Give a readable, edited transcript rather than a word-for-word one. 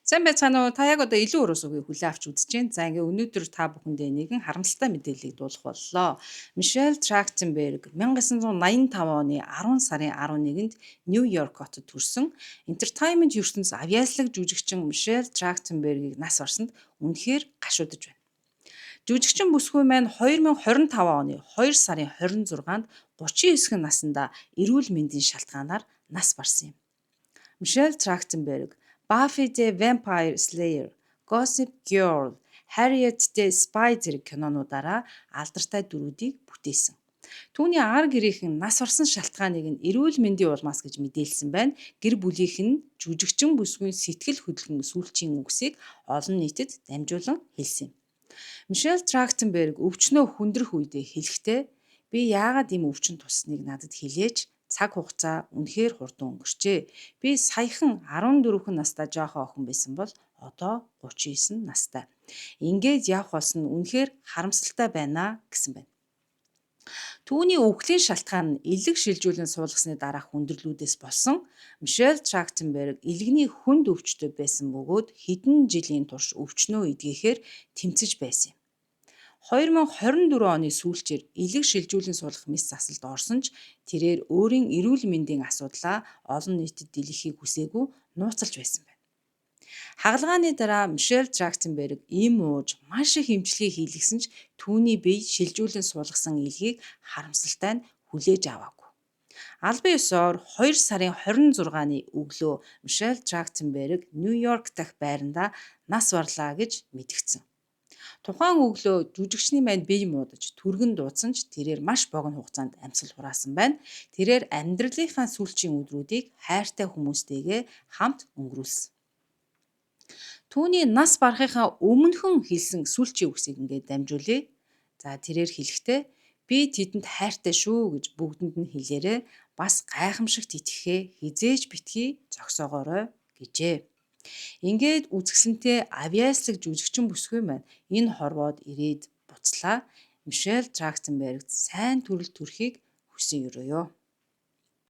Сайн байцгаана уу? Та яг одоо илүү өрөөс үгийг хүлээн авч үзэж байна. За ингээ өнөөдөр та бүхэндээ нэгэн харамсалтай мэдээллийг дуулгах боллоо. Мишель Трахтенберг 1985 оны 10 сарын 11-нд Нью-Йорк хотод төрсөн. Entertainment ертөнц авьяаслаг жүжигчин Мишель Трахтенбергийг нас барсанд үнэхээр гашуудж байна. Жүжигчин бүсгүй маань 2025 оны 2 сарын 26-нд 39 наснда эрүүл мэндийн шалтгаанаар нас барсан юм. Мишель Трахтенберг, Buffy the Vampire Slayer, Gossip Girl, Harriet the Spy зэрэг кинонуудаараа алдартай дүрүүдийг бүтээсэн. Түүний ар гэрийнхэн нас орсон шалтгааныг нь эрүүл мэндийн улмаас гэж мэдээлсэн байна. Гэр бүлийнх нь жүжигчин бүсгүйн сэтгэл хөдлөн сүүлчийн үгсийг олон нийтэд дамжуулан хэлсэн юм. Мишель Трахтенберг өвчнөө хүндрэх үедээ хэлэхдээ би яагаад ийм өвчин тусныг надад хэлээж цаг хугацаа үнэхээр хурдан өнгөрчээ. Би саяхан 14 настай жоохон охин байсан бол одоо 39 настай. Ингээд явах болсон нь үнэхээр харамсалтай байна гэсэн байна. Түүний өвглийн шалтгаан нь элэг шилжүүлэн суулгасны дараах хүндрэлүүдээс болсон. Мишель Трахтенберг элэгний хүнд өвчтөй байсан бөгөөд хэдэн жилийн турш өвчнөө эдгэхээр тэмцэж байсан юм. 2024 оны сүүлчээр элэг шилжүүлэн суулгах мэс засалд орсон ч тэрээр өөрийн эрүүл мэндийн асуудлаа олон нийтэд дэлгэхийг хүсээгүй нууцлж байсан байна. Хагалгааны дараа Мишель Трахтенберг им ууж маш их эмчилгээ хийлгэсэн ч түүний бие шилжүүлэн суулгасан элгийг харамсалтай нь хүлээж аваагүй. Албан ёсоор 2 сарын 26-ны өглөө Мишель Трахтенберг Нью-Йорк дахь байрандаа нас барлаа гэж мэдгдсэн. Тухайн өглөө жүжигчний маань бие муудаж түргэн дуудсан ч тэрээр маш богино хугацаанд амьсгал хураасан байна. Тэрээр амьдралынхаа сүүлчийн өдрүүдийг хайртай хүмүүстэйгээ хамт өнгөрүүлсэн. Түүний нас барахынхаа өмнөхөн хэлсэн сүүлчийн үгсийг ингээд дамжуулъя. За тэрээр хэлэхдээ би тэдэнд хайртай шүү гэж бүгдэнд нь хэлээрээ бас гайхамшигт итгэхээ хизээж битгий зогсоогоорой гэжээ. Ингээд үзэсгэлэнтэй авьяаслаг жүжигчин бүсгүй маань энэ хорвоод ирээд буцлаа. Мишель Трахтенбергт сайн төрөл төрхийг хүсэн ерөөё.